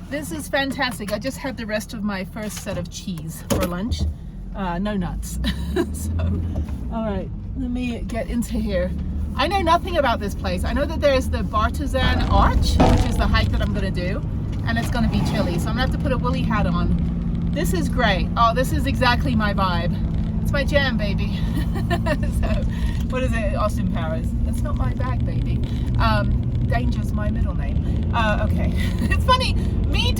This is fantastic. I just had the rest of my first set of cheese for lunch. No nuts. So, all right, let me get into here. I know nothing about this place. I know that there's the Bartizan Arch, which is the hike that I'm gonna do, and it's gonna be chilly. So I'm gonna have to put a woolly hat on. This is great. Oh, this is exactly my vibe. It's my jam, baby. So, what is it? Austin Powers. That's not my bag, baby. Danger's my middle name. Okay. It's funny, me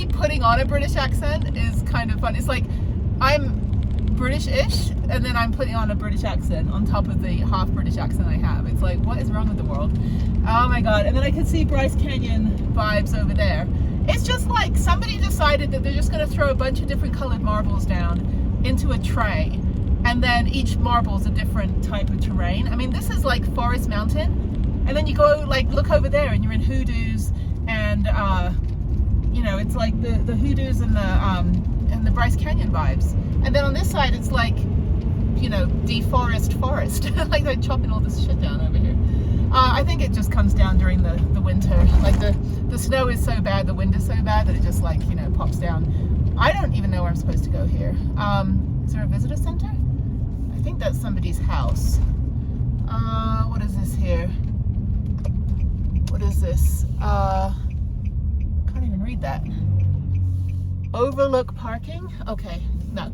putting on a British accent is kind of fun. It's like I'm British-ish and then I'm putting on a British accent on top of the half British accent I have. It's like, what is wrong with the world? Oh my God. And then I can see Bryce Canyon vibes over there. It's just like somebody decided that they're just going to throw a bunch of different colored marbles down into a tray, and then each marble is a different type of terrain. I mean, this is like Forest Mountain, and then you go like look over there and you're in Hoodoos, and you know, it's like the Hoodoos and the Bryce Canyon vibes. And then on this side it's like, you know, deforest forest. Like they're chopping all this shit down over here. I think it just comes down during the winter. Like the snow is so bad, the wind is so bad that it just, like, you know, pops down. I don't even know where I'm supposed to go here. Is there a visitor center? I think that's somebody's house. What is this here? What is this? Can't even read that. Overlook parking? Okay, no.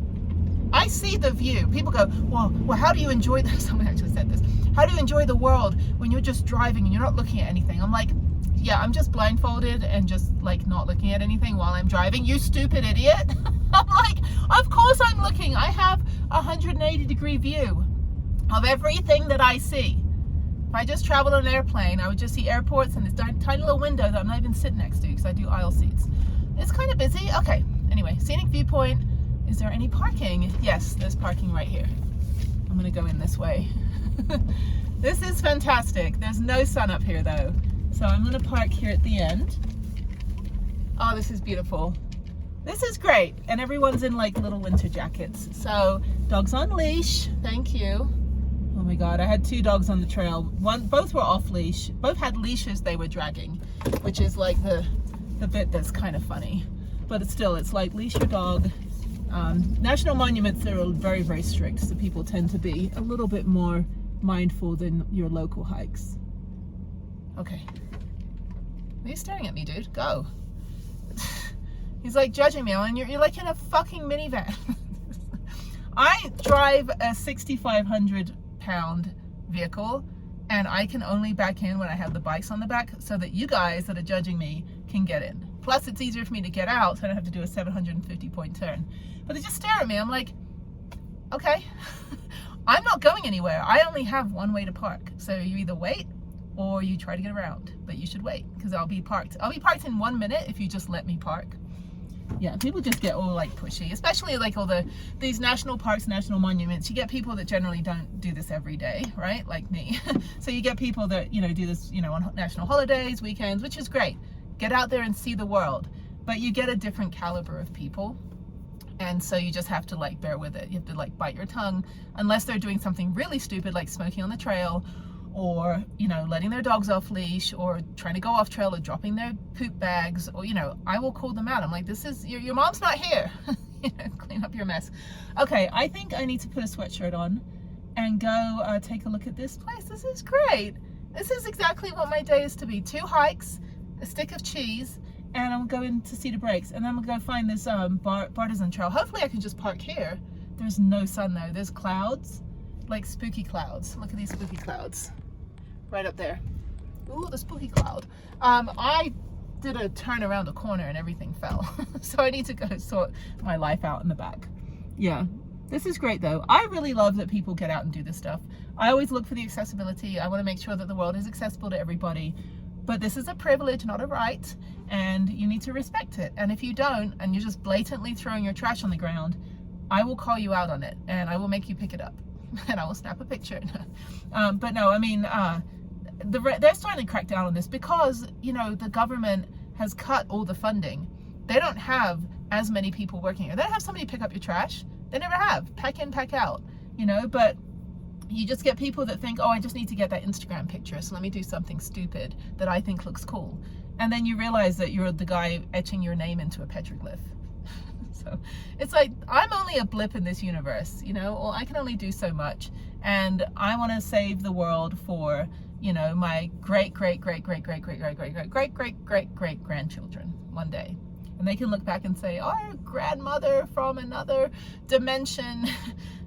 I see the view. People go, well, how do you enjoy this? Someone actually said this. How do you enjoy the world when you're just driving and you're not looking at anything? I'm like, yeah, I'm just blindfolded and just like not looking at anything while I'm driving. You stupid idiot. I'm like, of course I'm looking. I have a 180-degree view of everything that I see. If I just traveled on an airplane, I would just see airports and this tiny little window that I'm not even sitting next to because I do aisle seats. It's kind of busy. Okay, anyway, scenic viewpoint. Is there any parking? Yes, there's parking right here. I'm gonna go in this way. This is fantastic. There's no sun up here though. So I'm gonna park here at the end. Oh, this is beautiful. This is great. And everyone's in like little winter jackets. So dogs on leash, thank you. Oh my God, I had 2 dogs on the trail. Both were off leash. Both had leashes they were dragging, which is like the bit that's kind of funny. But it's like leash your dog. National monuments are very, very strict, so people tend to be a little bit more mindful than your local hikes. Okay. Are you staring at me, dude? Go. He's like judging me, and you're like in a fucking minivan. I drive a 6,500-pound vehicle, and I can only back in when I have the bikes on the back so that you guys that are judging me can get in. Plus, it's easier for me to get out, so I don't have to do a 750-point turn. But they just stare at me. I'm like, okay, I'm not going anywhere. I only have one way to park. So you either wait or you try to get around. But you should wait because I'll be parked. I'll be parked in 1 minute if you just let me park. Yeah, people just get all like pushy, especially like all these national parks, national monuments. You get people that generally don't do this every day, right? Like me. So you get people that, you know, do this, you know, on national holidays, weekends, which is great. Get out there and see the world. But you get a different caliber of people. And so you just have to like bear with it. You have to like bite your tongue unless they're doing something really stupid like smoking on the trail, or, you know, letting their dogs off leash, or trying to go off trail, or dropping their poop bags, or, you know, I will call them out. I'm like, this is, your mom's not here. You know, clean up your mess. Okay, I think I need to put a sweatshirt on and go take a look at this place. This is great. This is exactly what my day is to be. 2 hikes, a stick of cheese, and I'm going to Cedar Breaks, and then I'm gonna go find this Bartizan Trail. Hopefully I can just park here. There's no sun though. There's clouds, like spooky clouds. Look at these spooky clouds right up there. Ooh, the spooky cloud. I did a turn around a corner and everything fell. So I need to go sort my life out in the back. Yeah, this is great though. I really love that people get out and do this stuff. I always look for the accessibility. I want to make sure that the world is accessible to everybody. But this is a privilege, not a right, and you need to respect it. And if you don't, and you're just blatantly throwing your trash on the ground, I will call you out on it, and I will make you pick it up, and I will snap a picture. But no, I mean, they're starting to crack down on this because, you know, the government has cut all the funding. They don't have as many people working here. They don't have somebody pick up your trash. They never have. Pack in, pack out, you know, but you just get people that think, oh, I just need to get that Instagram picture, so let me do something stupid that I think looks cool. and then you realize that you're the guy etching your name into a petroglyph. So it's like, I'm only a blip in this universe, you know, or I can only do so much, and I want to save the world for, you know, my great grandchildren one day, and they can look back and say, our grandmother from another dimension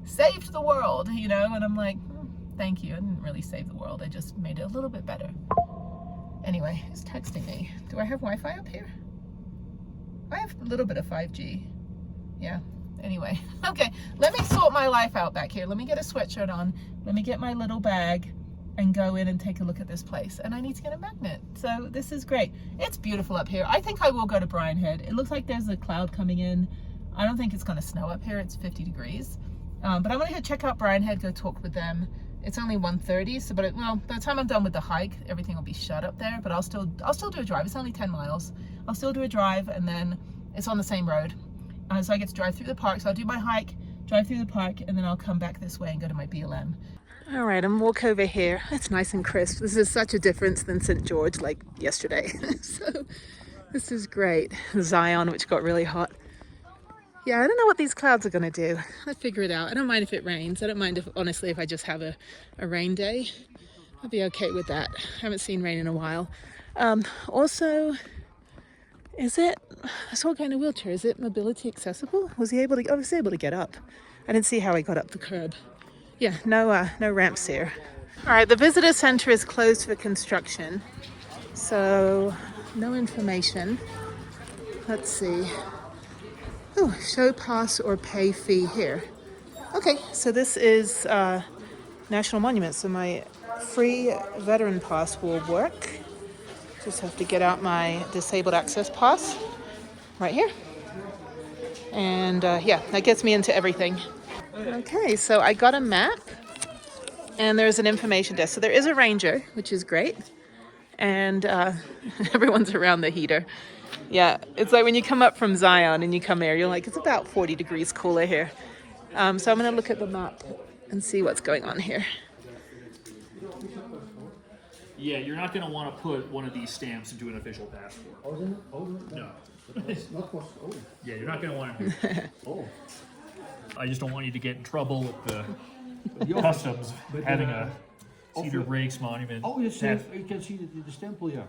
saved the world, you know, and I'm like, thank you. I didn't really save the world. I just made it a little bit better. Anyway, who's texting me? Do I have Wi-Fi up here? I have a little bit of 5G. Yeah. Anyway, okay. Let me sort my life out back here. Let me get a sweatshirt on. Let me get my little bag and go in and take a look at this place. And I need to get a magnet. So this is great. It's beautiful up here. I think I will go to Brian Head. It looks like there's a cloud coming in. I don't think it's going to snow up here. It's 50 degrees. But I'm going to go check out Brian Head, go talk with them. It's only 1:30, so well, by the time I'm done with the hike, everything will be shut up there. But I'll still do a drive. It's only 10 miles. I'll still do a drive, and then it's on the same road. So I get to drive through the park. So I'll do my hike, drive through the park, and then I'll come back this way and go to my BLM. All right, I'm walk over here. It's nice and crisp. This is such a difference than St. George, like yesterday. So this is great. Zion, which got really hot. Yeah, I don't know what these clouds are going to do. I'll figure it out. I don't mind if it rains. I don't mind, if honestly, if I just have a rain day. I'll be okay with that. I haven't seen rain in a while. Also, I saw a guy in a wheelchair. Is it mobility accessible? Was he able to, obviously able to get up. I didn't see how he got up the curb. Yeah, no ramps here. All right, the visitor center is closed for construction. So, no information. Let's see. Oh, show pass or pay fee here. Okay, so this is National Monument. So my free veteran pass will work. Just have to get out my disabled access pass right here. And yeah, that gets me into everything. Okay, so I got a map and there's an information desk. So there is a ranger, which is great. And everyone's around the heater. Yeah, it's like when you come up from Zion and you come here, you're like, it's about 40 degrees cooler here. So I'm going to look at the map and see what's going on here. Yeah, you're not going to want to put one of these stamps into an official passport. No. Yeah, you're not going to want to do that. I just don't want you to get in trouble with the customs having a Cedar Breaks monument. Oh, you can see the stamp here.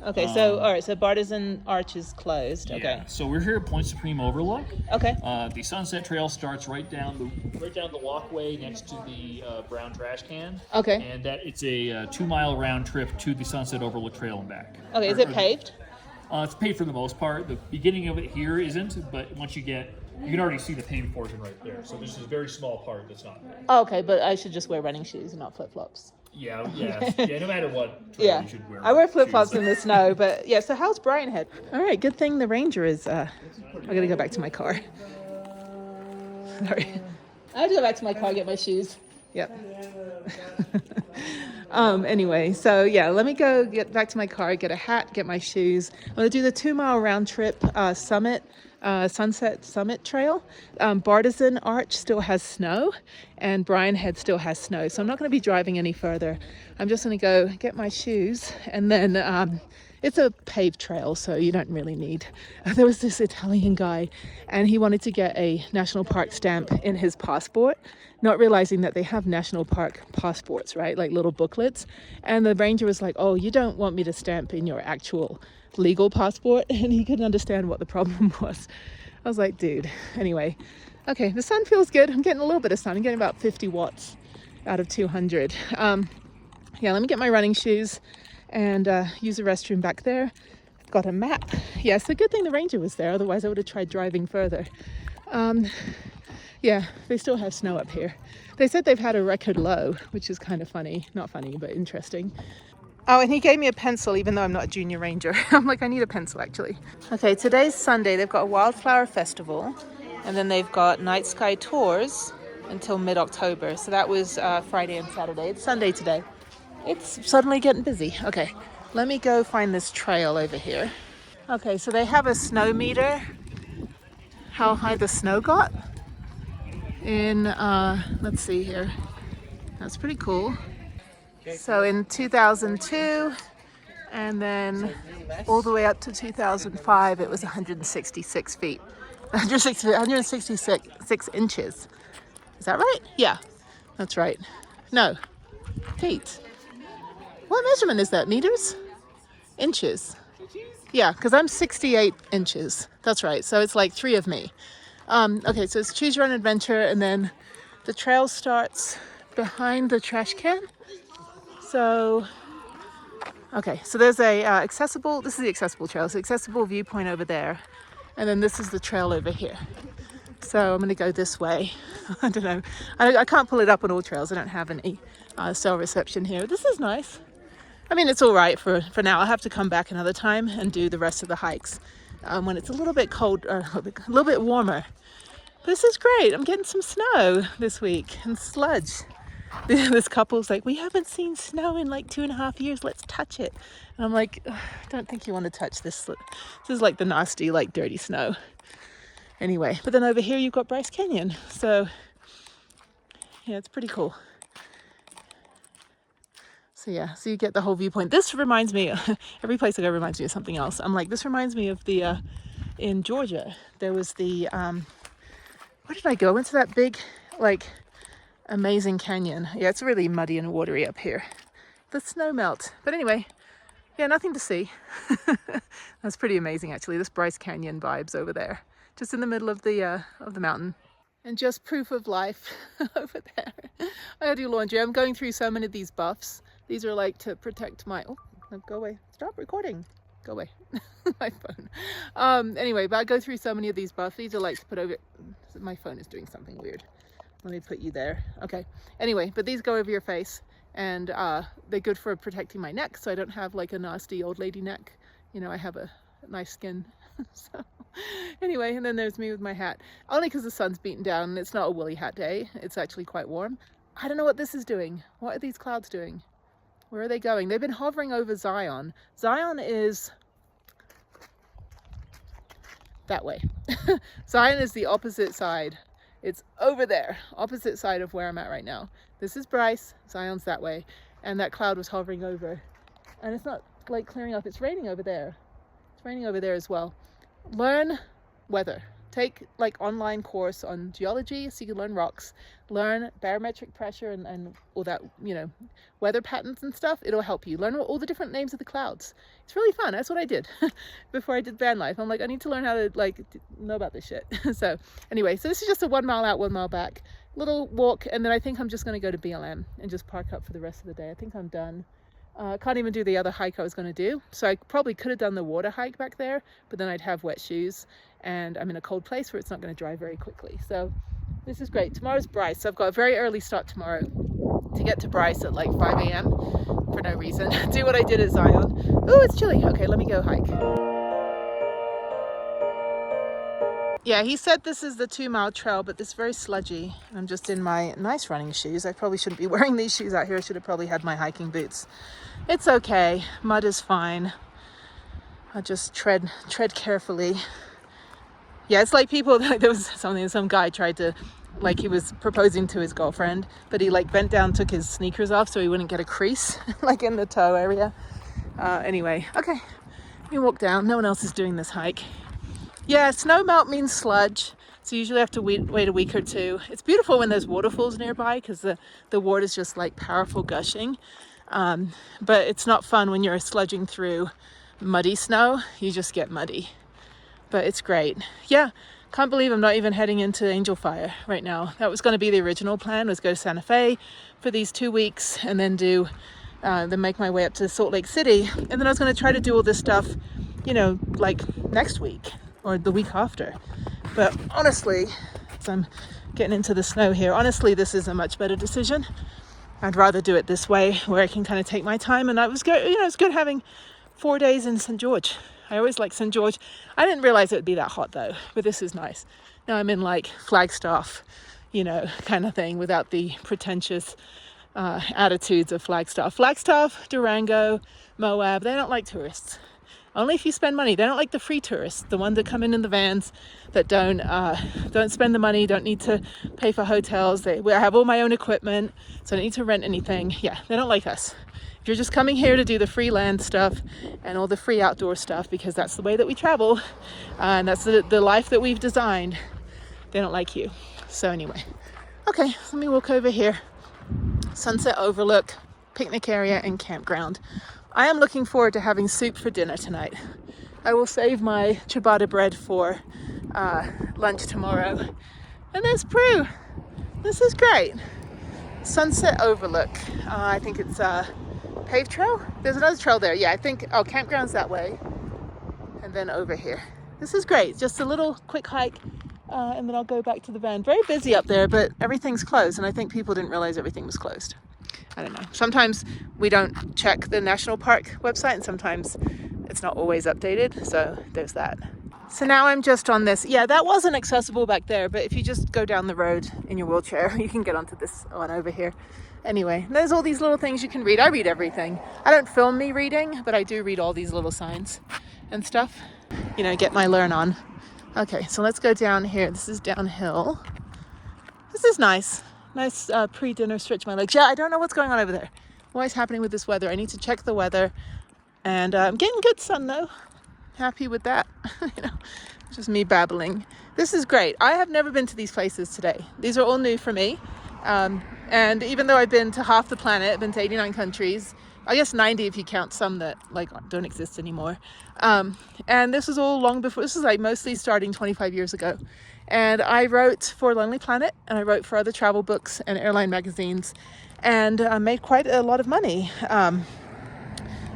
Okay, so all right, so Bartizan Arch is closed. Okay. Yeah, so we're here at Point Supreme Overlook. Okay. The Sunset Trail starts right down the walkway next to the brown trash can. Okay. And it's a 2-mile round trip to the Sunset Overlook Trail and back. Okay, is it paved? It's paved for the most part. The beginning of it here isn't, but once you can already see the paved portion right there. So this is a very small part that's not paved. Oh, okay, but I should just wear running shoes and not flip-flops. Yeah, no matter what trail Yeah, you should wear. I wear flip-flops in the snow, but yeah, so how's Brian Head? All right, good thing the Ranger is, I gotta go back to my car. Sorry. I have to go back to my car, get my shoes. Yep. Anyway, so yeah, let me go get back to my car, get a hat, get my shoes. I'm gonna do the 2-mile round trip Sunset Summit Trail. Bartizan Arch still has snow and Brian Head still has snow. So I'm not going to be driving any further. I'm just going to go get my shoes, and then it's a paved trail, so you don't really need. There was this Italian guy and he wanted to get a national park stamp in his passport, not realizing that they have national park passports, right? Like little booklets. And the ranger was like, oh, you don't want me to stamp in your actual legal passport? And he couldn't understand what the problem was. I was like, dude. Anyway, okay, the sun feels good. I'm getting a little bit of sun. I'm getting about 50 watts out of 200. Yeah, let me get my running shoes and use the restroom back there. Got a map. Yes, the good thing the ranger was there, otherwise I would have tried driving further. Yeah, they still have snow up here. They said they've had a record low, which is kind of funny. Not funny, but interesting. Oh, and he gave me a pencil, even though I'm not a junior ranger. I'm like, I need a pencil, actually. Okay, today's Sunday. They've got a wildflower festival, and then they've got night sky tours until mid-October. So that was Friday and Saturday. It's Sunday today. It's suddenly getting busy. Okay, let me go find this trail over here. Okay, so they have a snow meter, how high the snow got. In, let's see here. That's pretty cool. So in 2002, And then all the way up to 2005, it was 166 feet. 166 inches. Is that right? Yeah, that's right. No, feet. What measurement is that? Meters? Inches? Yeah, because I'm 68 inches. That's right. So it's like 3 of me. Okay, so it's choose your own adventure, and then the trail starts behind the trash can. So, okay, so there's a accessible, this is the accessible trail, so accessible viewpoint over there. And then this is the trail over here. So I'm going to go this way. I don't know. I can't pull it up on all trails. I don't have any cell reception here. This is nice. I mean, it's all right for now. I'll have to come back another time and do the rest of the hikes when it's a little bit cold, or a little bit warmer. But this is great. I'm getting some snow this week and sludge. This couple's like, we haven't seen snow in like 2.5 years. Let's touch it. And I'm like, I don't think you want to touch this. This is like the nasty, like dirty snow. Anyway, but then over here you've got Bryce Canyon. So yeah, it's pretty cool. So yeah, so you get the whole viewpoint. This reminds me, every place I go reminds me of something else. I'm like, this reminds me of the, in Georgia, there was the, where did I go? Into that big, like, amazing canyon. Yeah, it's really muddy and watery up here. The snow melt. But anyway, yeah, nothing to see. That's pretty amazing, actually. This Bryce Canyon vibes over there, just in the middle of the mountain. And just proof of life over there. I gotta do laundry. I'm going through so many of these buffs. These are like to protect my, oh, no, go away. Stop recording. Go away. My phone. Anyway, but I go through so many of these buffs. These are like to put over, my phone is doing something weird. Let me put you there. Okay. Anyway, but these go over your face, and they're good for protecting my neck, so I don't have like a nasty old lady neck. You know, I have a nice skin. So anyway, and then there's me with my hat. Only because the sun's beaten down and it's not a woolly hat day. It's actually quite warm. I don't know what this is doing. What are these clouds doing? Where are they going? They've been hovering over Zion. Zion is that way. Zion is the opposite side. It's over there, opposite side of where I'm at right now. This is Bryce, Zion's that way, and that cloud was hovering over. And it's not like clearing up, it's raining over there. It's raining over there as well. Learn weather. Take like online course on geology so you can learn rocks, learn barometric pressure and all that, you know, weather patterns and stuff. It'll help you learn all the different names of the clouds. It's really fun. That's what I did before I did van life. I'm like, I need to learn how to like know about this shit. So anyway, so this is just a 1 mile out, 1 mile back little walk, and then I think I'm just going to go to BLM and just park up for the rest of the day. I think I'm done. Can't even do the other hike I was going to do. So I probably could have done the water hike back there, but then I'd have wet shoes, and I'm in a cold place where it's not going to dry very quickly. So this is great. Tomorrow's Bryce. So I've got a very early start tomorrow to get to Bryce at like 5 a.m. for no reason. Do what I did at Zion. Oh, it's chilly. Okay, let me go hike. Yeah, he said this is the 2 mile trail, but it's very sludgy. I'm just in my nice running shoes. I probably shouldn't be wearing these shoes out here. I should have probably had my hiking boots. It's okay. Mud is fine. I'll just tread carefully. Yeah, it's like people, there was some guy tried to, like he was proposing to his girlfriend, but he like bent down, took his sneakers off so he wouldn't get a crease, like in the toe area. Anyway, okay, we walk down. No one else is doing this hike. Yeah, snow melt means sludge, so you usually have to wait a week or two. It's beautiful when there's waterfalls nearby because the water's just like powerful gushing. But it's not fun when you're sludging through muddy snow. You just get muddy. But it's great. Yeah, can't believe I'm not even heading into Angel Fire right now. That was going to be the original plan, was go to Santa Fe for these 2 weeks and then then make my way up to Salt Lake City. And then I was going to try to do all this stuff, you know, like next week or the week after. But honestly, as I'm getting into the snow here, honestly, this is a much better decision. I'd rather do it this way where I can kind of take my time. And I was good, you know, it's good having 4 days in St. George. I always like St. George. I didn't realize it would be that hot though, but this is nice. Now I'm in like Flagstaff, you know, kind of thing without the pretentious attitudes of Flagstaff. Flagstaff, Durango, Moab, they don't like tourists. Only if you spend money. They don't like the free tourists, the ones that come in the vans that don't spend the money, don't need to pay for hotels. I have all my own equipment, so I don't need to rent anything. Yeah, they don't like us. If you're just coming here to do the free land stuff and all the free outdoor stuff, because that's the way that we travel, and that's the life that we've designed, they don't like you. So anyway, okay, let me walk over here. Sunset overlook, picnic area and campground. I am looking forward to having soup for dinner tonight. I will save my ciabatta bread for lunch tomorrow. And there's Prue. This is great. Sunset overlook. I think it's paved trail. There's another trail there. Yeah, I think, oh, campground's that way. And then over here. This is great. Just a little quick hike. And then I'll go back to the van. Very busy up there, but everything's closed. And I think people didn't realize everything was closed. I don't know. Sometimes we don't check the national park website, and sometimes it's not always updated. So there's that. So now I'm just on this. Yeah, that wasn't accessible back there, but if you just go down the road in your wheelchair, you can get onto this one over here. Anyway, there's all these little things you can read. I read everything. I don't film me reading, but I do read all these little signs and stuff. You know, get my learn on. Okay, so let's go down here. This is downhill. This is nice. Nice pre-dinner stretch my legs. Yeah, I don't know what's going on over there. What is happening with this weather? I need to check the weather. And I'm getting good sun though. Happy with that. You know, just me babbling. This is great. I have never been to these places today. These are all new for me. And even though I've been to half the planet, I've been to 89 countries. I guess 90 if you count some that like don't exist anymore. And this was all long before. This is like mostly starting 25 years ago. And I wrote for Lonely Planet, and I wrote for other travel books and airline magazines, and made quite a lot of money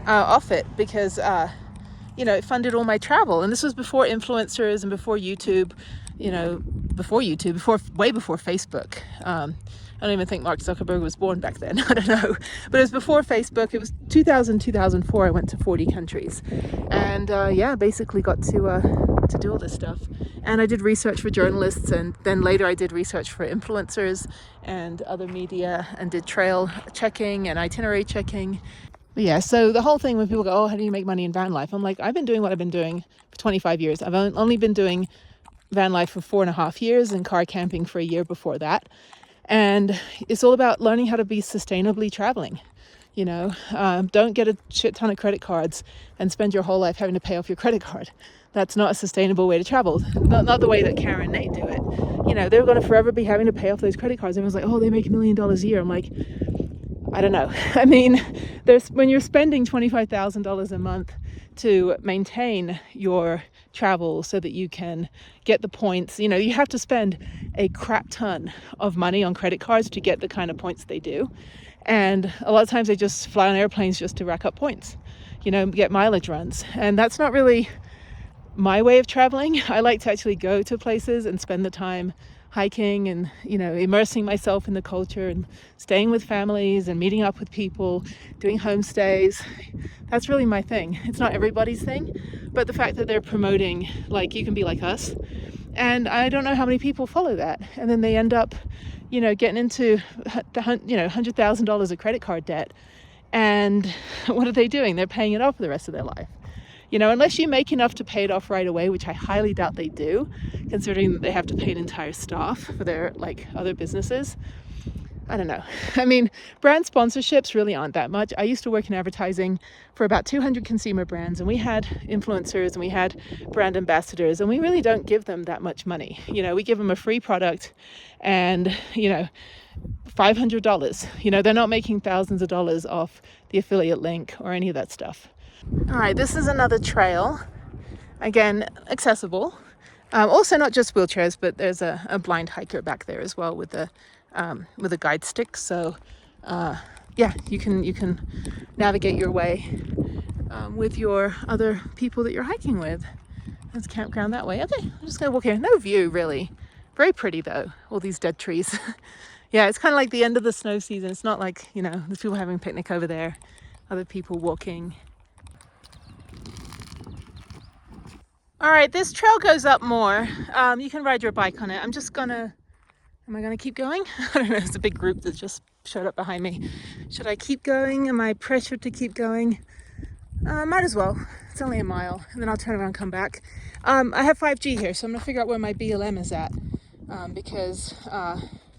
off it because, you know, it funded all my travel. And this was before influencers and before YouTube, you know, way before Facebook. I don't even think Mark Zuckerberg was born back then. I don't know. But it was before Facebook. It was 2004. I went to 40 countries. And yeah, basically got to do all this stuff. And I did research for journalists. And then later I did research for influencers and other media and did trail checking and itinerary checking. But yeah, so the whole thing when people go, oh, how do you make money in van life? I'm like, I've been doing what I've been doing for 25 years. I've only been doing van life for 4.5 years and car camping for a year before that. And it's all about learning how to be sustainably traveling. You know, don't get a shit ton of credit cards and spend your whole life having to pay off your credit card. That's not a sustainable way to travel. Not the way that Karen and Nate do it. You know, they're going to forever be having to pay off those credit cards. Everyone's like, oh, they make $1 million a year. I'm like, I don't know. I mean, when you're spending $25,000 a month to maintain your travel so that you can get the points, you know, you have to spend a crap ton of money on credit cards to get the kind of points they do. And a lot of times they just fly on airplanes just to rack up points, you know, get mileage runs. And that's not really my way of traveling. I like to actually go to places and spend the time hiking and, you know, immersing myself in the culture and staying with families and meeting up with people, doing homestays. That's really my thing. It's not everybody's thing, but the fact that they're promoting, like, you can be like us. And I don't know how many people follow that. And then they end up, you know, getting into, you know, $100,000 of credit card debt. And what are they doing? They're paying it off for the rest of their life. You know, unless you make enough to pay it off right away, which I highly doubt they do, considering that they have to pay an entire staff for their, like, other businesses. I don't know. I mean, brand sponsorships really aren't that much. I used to work in advertising for about 200 consumer brands, and we had influencers and we had brand ambassadors, and we really don't give them that much money. You know, we give them a free product and, you know, $500. You know, they're not making thousands of dollars off the affiliate link or any of that stuff. All right, this is another trail. Again, accessible. Also not just wheelchairs, but there's a blind hiker back there as well with a guide stick. So yeah, you can navigate your way with your other people that you're hiking with. There's a campground that way. Okay, I'm just gonna walk here. No view really. Very pretty though, all these dead trees. Yeah, it's kind of like the end of the snow season. It's not like, you know, there's people having a picnic over there, other people walking. All right, this trail goes up more. You can ride your bike on it. Am I gonna keep going? I don't know, it's a big group that just showed up behind me. Should I keep going? Am I pressured to keep going? Might as well. it's only a mile, and then I'll turn around and come back. I have 5G here, so I'm gonna figure out where my BLM is at, because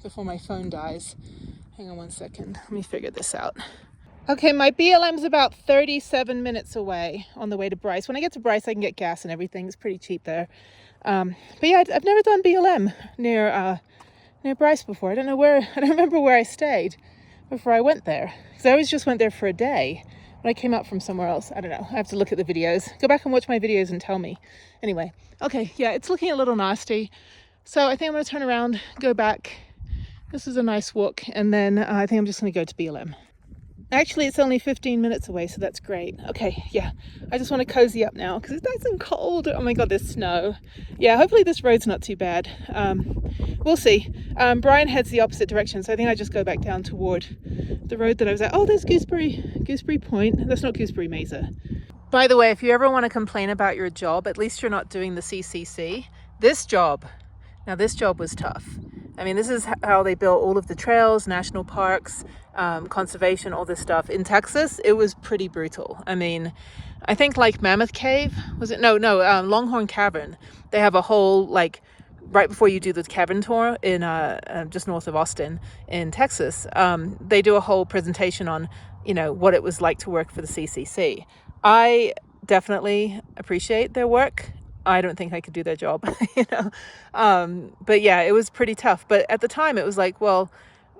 before my phone dies. Hang on 1 second, let me figure this out. Okay, my BLM's about 37 minutes away on the way to Bryce. When I get to Bryce, I can get gas and everything. It's pretty cheap there. But yeah, I've never done BLM near Bryce before. I don't remember where I stayed before I went there. Because I always just went there for a day when I came out from somewhere else. I don't know. I have to look at the videos. Go back and watch my videos and tell me. Anyway, okay, yeah, it's looking a little nasty. So I think I'm going to turn around, go back. This is a nice walk. And then I think I'm just going to go to BLM. Actually, it's only 15 minutes away, so that's great. Okay, yeah, I just want to cozy up now because it's nice and cold. Oh my God, there's snow. Yeah, hopefully this road's not too bad. We'll see. Brian heads the opposite direction, so I think I just go back down toward the road that I was at. Oh, there's Gooseberry Point. That's not Gooseberry Mesa. By the way, if you ever want to complain about your job, at least you're not doing the CCC. This job was tough. I mean, this is how they built all of the trails, national parks, conservation, all this stuff. In Texas, it was pretty brutal. I mean, I think like Mammoth Cave, was it? No, Longhorn Cavern. They have a whole, like, right before you do the cavern tour in just north of Austin in Texas, they do a whole presentation on, you know, what it was like to work for the CCC. I definitely appreciate their work. I don't think I could do their job, you know. But yeah, it was pretty tough. But at the time, it was like, well,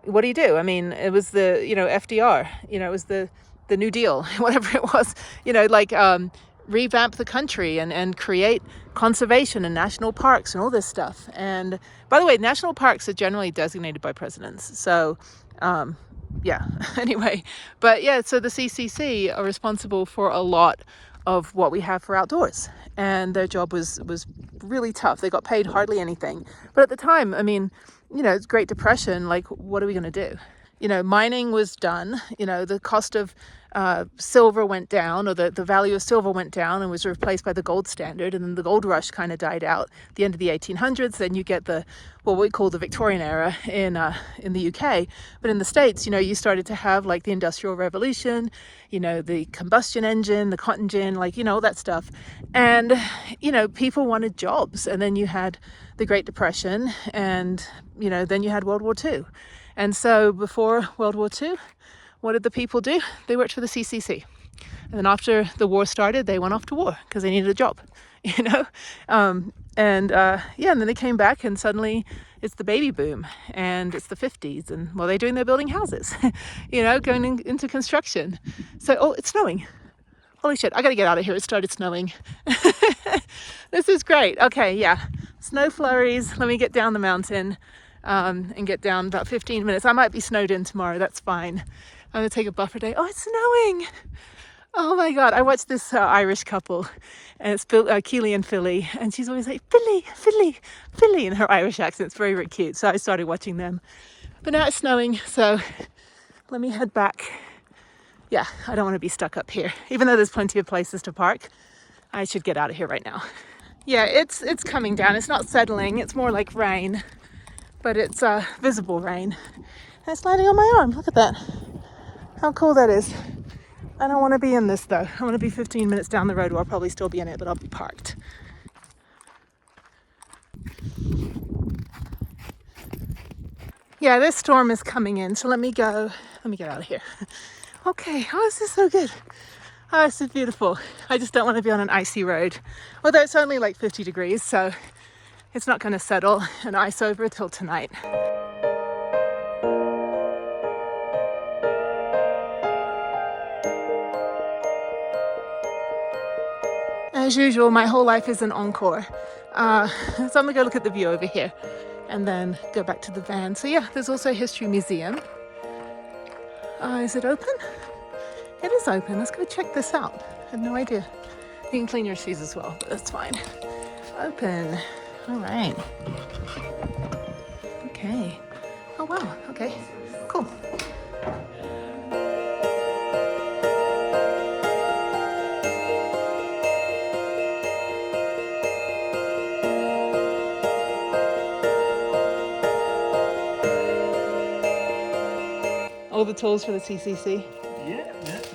what do you do? I mean, it was the, you know, FDR, you know, it was the New Deal, whatever it was, you know, like revamp the country and create conservation and national parks and all this stuff. And by the way, national parks are generally designated by presidents. So, yeah, anyway. But yeah, so the CCC are responsible for a lot of what we have for outdoors. And their job was really tough. They got paid hardly anything. But at the time, I mean, you know, it's Great Depression. Like, what are we going to do? You know, mining was done. You know, the cost of silver went down, or the value of silver went down and was replaced by the gold standard. And then the gold rush kind of died out at the end of the 1800s. Then you get what we call the Victorian era in the UK. But in the States, you know, you started to have like the Industrial Revolution, you know, the combustion engine, the cotton gin, like, you know, all that stuff. And, you know, people wanted jobs. And then you had the Great Depression, and, you know, then you had World War II. And so before World War II, what did the people do? They worked for the CCC. And then after the war started, they went off to war because they needed a job, you know? And then they came back, and suddenly it's the baby boom, and it's the 50s, and what are they doing? They're building houses, you know, going into construction. So, oh, it's snowing. Holy shit, I gotta get out of here. It started snowing. This is great. Okay, yeah. Snow flurries. Let me get down the mountain and get down about 15 minutes. I might be snowed in tomorrow. That's fine. I'm gonna take a buffer day. Oh, it's snowing. Oh my God. I watched this Irish couple, and it's Keely and Philly, and she's always like, Philly in her Irish accent. It's very, very cute. So I started watching them. But now it's snowing, so let me head back. Yeah, I don't want to be stuck up here. Even though there's plenty of places to park, I should get out of here right now. Yeah, it's coming down. It's not settling. It's more like rain, but it's visible rain. And it's landing on my arm. Look at that. How cool that is. I don't want to be in this though. I want to be 15 minutes down the road, where I'll probably still be in it, but I'll be parked. Yeah, this storm is coming in, so let me get out of here. Okay, oh, this is so good. Oh, this is beautiful. I just don't want to be on an icy road. Although it's only like 50 degrees, so it's not going to settle and ice over till tonight. As usual, my whole life is an encore. So I'm gonna go look at the view over here and then go back to the van. So yeah, there's also a history museum. Is it open? It is open. Let's go check this out. I had no idea. You can clean your shoes as well, but that's fine. Open. All right. Okay. Oh wow. Okay. Cool. All the tools for the CCC.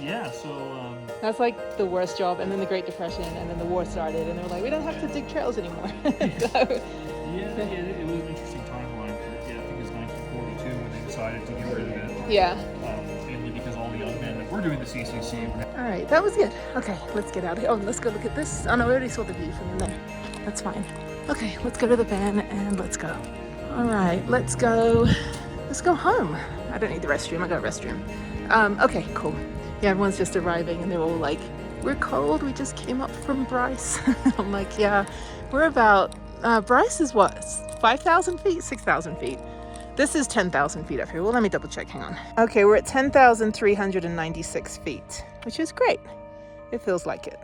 Yeah. So That's like the worst job, and then the Great Depression, and then the war started, and they were like, we don't have to dig trails anymore. So, Yeah, it was an interesting timeline. But yeah, I think it was 1942 when they decided to get rid of it. yeah. Mainly because all the young men that were doing the CCC were All right, that was good. Okay, let's get out of here. Oh, let's go look at this. Oh no, we already saw the view from there. That's fine. Okay, let's go to the van and let's go. All right, let's go home. I don't need the restroom. I got a restroom. Okay, cool. Yeah, everyone's just arriving and they're all like, we're cold. We just came up from Bryce. I'm like, yeah, we're about, Bryce is what? 5,000 feet? 6,000 feet. This is 10,000 feet up here. Well, let me double check. Hang on. Okay, we're at 10,396 feet, which is great. It feels like it.